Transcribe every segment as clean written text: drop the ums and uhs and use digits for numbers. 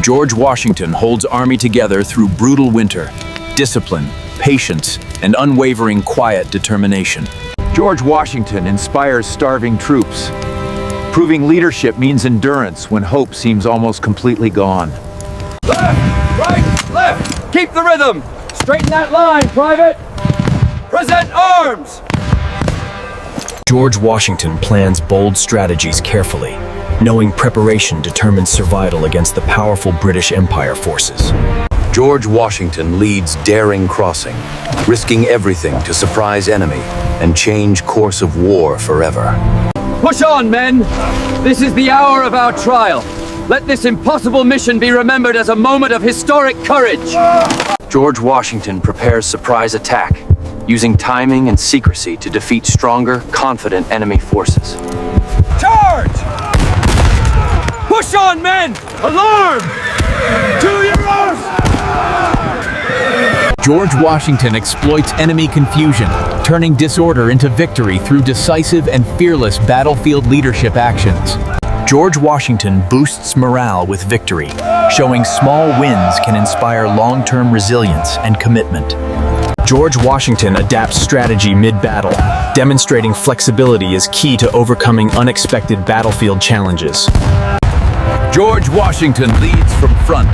George Washington holds army together through brutal winter, discipline, patience, and unwavering quiet determination. George Washington inspires starving troops. Proving leadership means endurance when hope seems almost completely gone. Left, right, left! Keep the rhythm! Straighten that line, Private! Present arms! George Washington plans bold strategies carefully, knowing preparation determines survival against the powerful British Empire forces. George Washington leads daring crossing, risking everything to surprise enemy and change course of war forever. Push on, men! This is the hour of our trial. Let this impossible mission be remembered as a moment of historic courage. George Washington prepares surprise attack, using timing and secrecy to defeat stronger, confident enemy forces. Charge! Push on, men! Alarm! To your arms! George Washington exploits enemy confusion, turning disorder into victory through decisive and fearless battlefield leadership actions. George Washington boosts morale with victory, showing small wins can inspire long-term resilience and commitment. George Washington adapts strategy mid-battle, demonstrating flexibility is key to overcoming unexpected battlefield challenges. George Washington leads from front,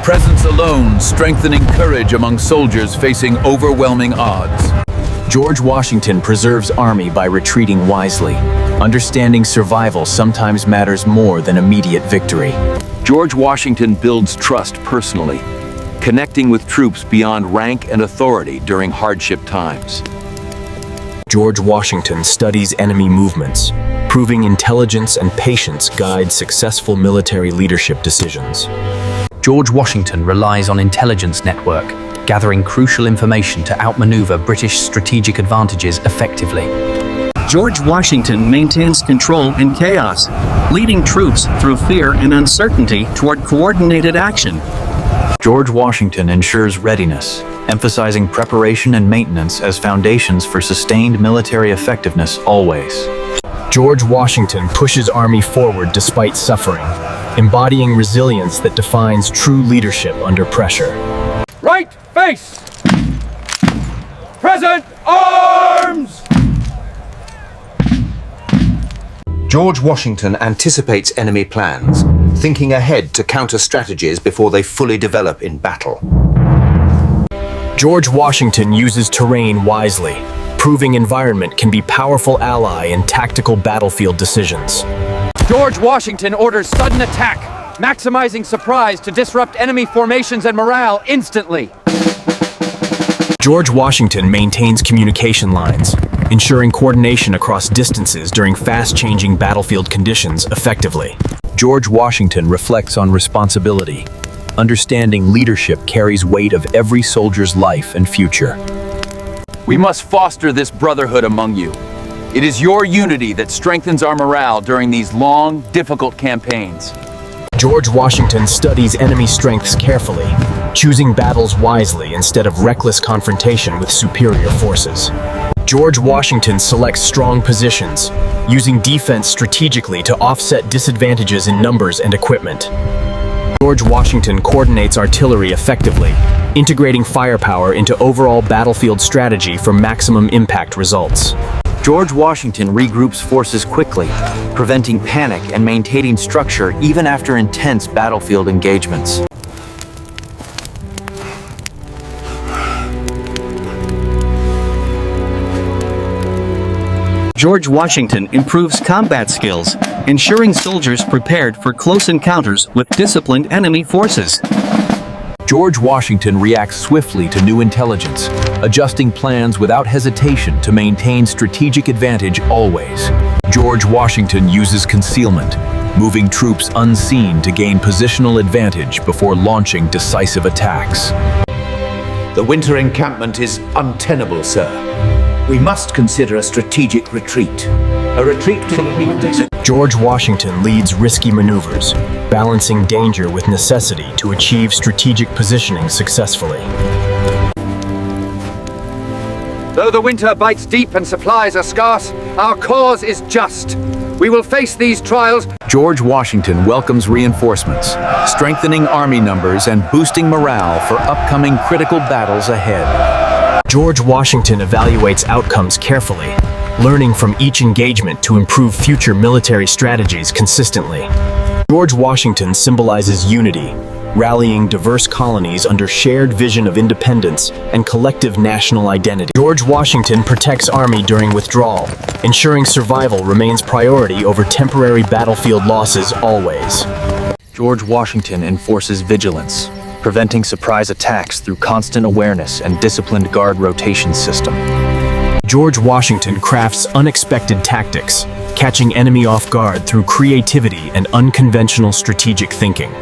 presence alone strengthening courage among soldiers facing overwhelming odds. George Washington preserves army by retreating wisely. Understanding survival sometimes matters more than immediate victory. George Washington builds trust personally, connecting with troops beyond rank and authority during hardship times. George Washington studies enemy movements, proving intelligence and patience guide successful military leadership decisions. George Washington relies on intelligence network, gathering crucial information to outmaneuver British strategic advantages effectively. George Washington maintains control in chaos, leading troops through fear and uncertainty toward coordinated action. George Washington ensures readiness, emphasizing preparation and maintenance as foundations for sustained military effectiveness always. George Washington pushes army forward despite suffering, embodying resilience that defines true leadership under pressure. Right face! Present arms! George Washington anticipates enemy plans, thinking ahead to counter strategies before they fully develop in battle. George Washington uses terrain wisely, proving environment can be powerful ally in tactical battlefield decisions. George Washington orders sudden attack, maximizing surprise to disrupt enemy formations and morale instantly. George Washington maintains communication lines, ensuring coordination across distances during fast-changing battlefield conditions effectively. George Washington reflects on responsibility. Understanding leadership carries weight of every soldier's life and future. We must foster this brotherhood among you. It is your unity that strengthens our morale during these long, difficult campaigns. George Washington studies enemy strengths carefully, choosing battles wisely instead of reckless confrontation with superior forces. George Washington selects strong positions, using defense strategically to offset disadvantages in numbers and equipment. George Washington coordinates artillery effectively, integrating firepower into overall battlefield strategy for maximum impact results. George Washington regroups forces quickly, preventing panic and maintaining structure even after intense battlefield engagements. George Washington improves combat skills, ensuring soldiers prepared for close encounters with disciplined enemy forces. George Washington reacts swiftly to new intelligence, adjusting plans without hesitation to maintain strategic advantage always. George Washington uses concealment, moving troops unseen to gain positional advantage before launching decisive attacks. The winter encampment is untenable, sir. We must consider a strategic retreat. A retreat to the George Washington leads risky maneuvers, balancing danger with necessity to achieve strategic positioning successfully. Though the winter bites deep and supplies are scarce, our cause is just. We will face these trials. George Washington welcomes reinforcements, strengthening army numbers and boosting morale for upcoming critical battles ahead. George Washington evaluates outcomes carefully, learning from each engagement to improve future military strategies consistently. George Washington symbolizes unity, rallying diverse colonies under shared vision of independence and collective national identity. George Washington protects army during withdrawal, ensuring survival remains priority over temporary battlefield losses always. George Washington enforces vigilance, preventing surprise attacks through constant awareness and disciplined guard rotation system. George Washington crafts unexpected tactics, catching enemy off guard through creativity and unconventional strategic thinking.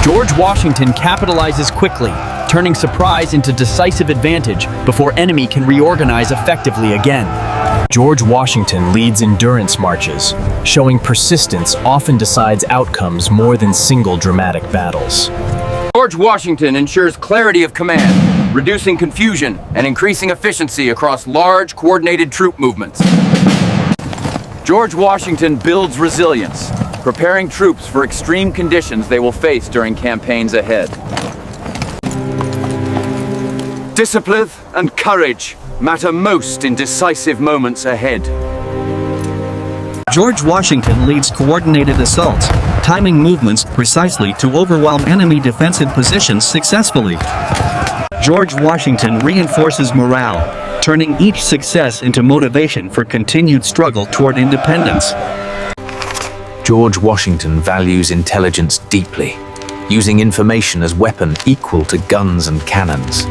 George Washington capitalizes quickly, turning surprise into decisive advantage before enemy can reorganize effectively again. George Washington leads endurance marches, showing persistence often decides outcomes more than single dramatic battles. George Washington ensures clarity of command, reducing confusion and increasing efficiency across large, coordinated troop movements. George Washington builds resilience, preparing troops for extreme conditions they will face during campaigns ahead. Discipline and courage matter most in decisive moments ahead. George Washington leads coordinated assaults, timing movements precisely to overwhelm enemy defensive positions successfully. George Washington reinforces morale, turning each success into motivation for continued struggle toward independence. George Washington values intelligence deeply, using information as weapon equal to guns and cannons.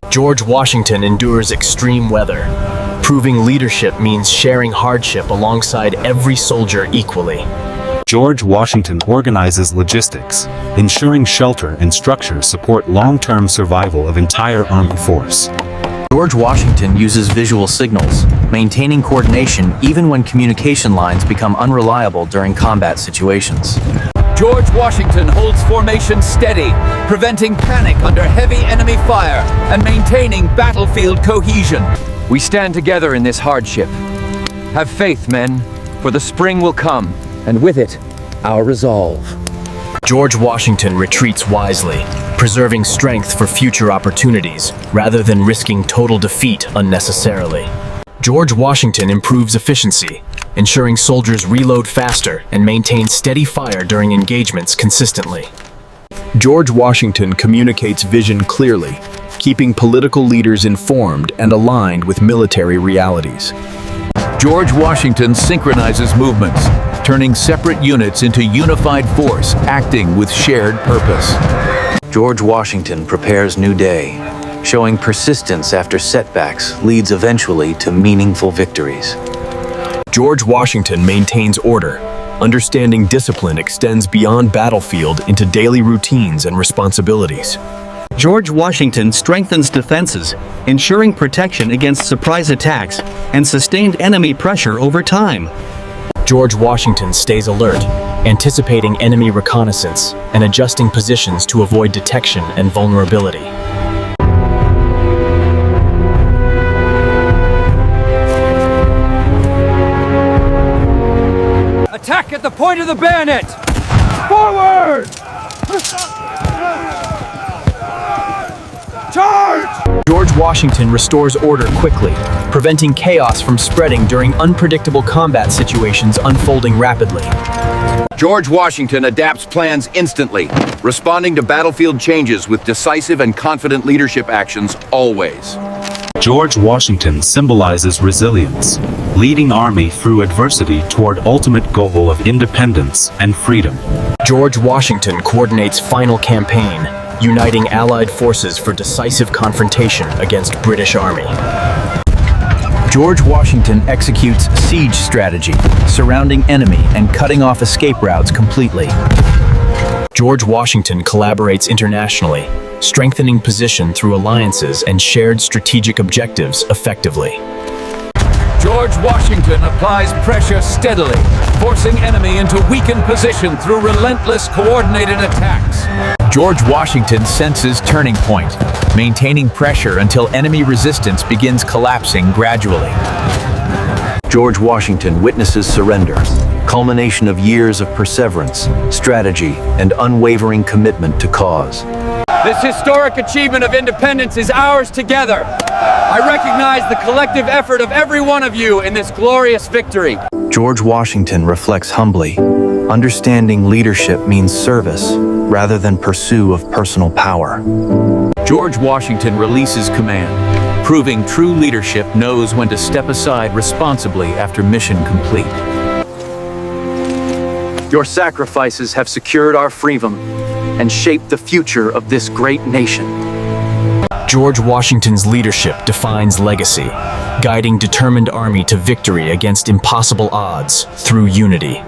George Washington endures extreme weather. Proving leadership means sharing hardship alongside every soldier equally. George Washington organizes logistics, ensuring shelter and structure support long-term survival of entire armed force. George Washington uses visual signals, maintaining coordination even when communication lines become unreliable during combat situations. George Washington holds formation steady, preventing panic under heavy enemy fire and maintaining battlefield cohesion. We stand together in this hardship. Have faith, men, for the spring will come, and with it, our resolve. George Washington retreats wisely, preserving strength for future opportunities rather than risking total defeat unnecessarily. George Washington improves efficiency, ensuring soldiers reload faster and maintain steady fire during engagements consistently. George Washington communicates vision clearly, keeping political leaders informed and aligned with military realities. George Washington synchronizes movements, turning separate units into unified force, acting with shared purpose. George Washington prepares new day, showing persistence after setbacks leads eventually to meaningful victories. George Washington maintains order, understanding discipline extends beyond battlefield into daily routines and responsibilities. George Washington strengthens defenses, ensuring protection against surprise attacks and sustained enemy pressure over time. George Washington stays alert, anticipating enemy reconnaissance and adjusting positions to avoid detection and vulnerability. Attack at the point of the bayonet! Forward! Charge! George Washington restores order quickly, preventing chaos from spreading during unpredictable combat situations unfolding rapidly. George Washington adapts plans instantly, responding to battlefield changes with decisive and confident leadership actions always. George Washington symbolizes resilience, leading army through adversity toward ultimate goal of independence and freedom. George Washington coordinates final campaign, uniting Allied forces for decisive confrontation against British Army. George Washington executes siege strategy, surrounding enemy and cutting off escape routes completely. George Washington collaborates internationally, strengthening position through alliances and shared strategic objectives effectively. George Washington applies pressure steadily, forcing enemy into weakened position through relentless coordinated attacks. George Washington senses turning point, maintaining pressure until enemy resistance begins collapsing gradually. George Washington witnesses surrender, culmination of years of perseverance, strategy, and unwavering commitment to cause. This historic achievement of independence is ours together. I recognize the collective effort of every one of you in this glorious victory. George Washington reflects humbly, understanding leadership means service rather than pursuit of personal power. George Washington releases command, proving true leadership knows when to step aside responsibly after mission complete. Your sacrifices have secured our freedom and shaped the future of this great nation. George Washington's leadership defines legacy, guiding determined army to victory against impossible odds through unity.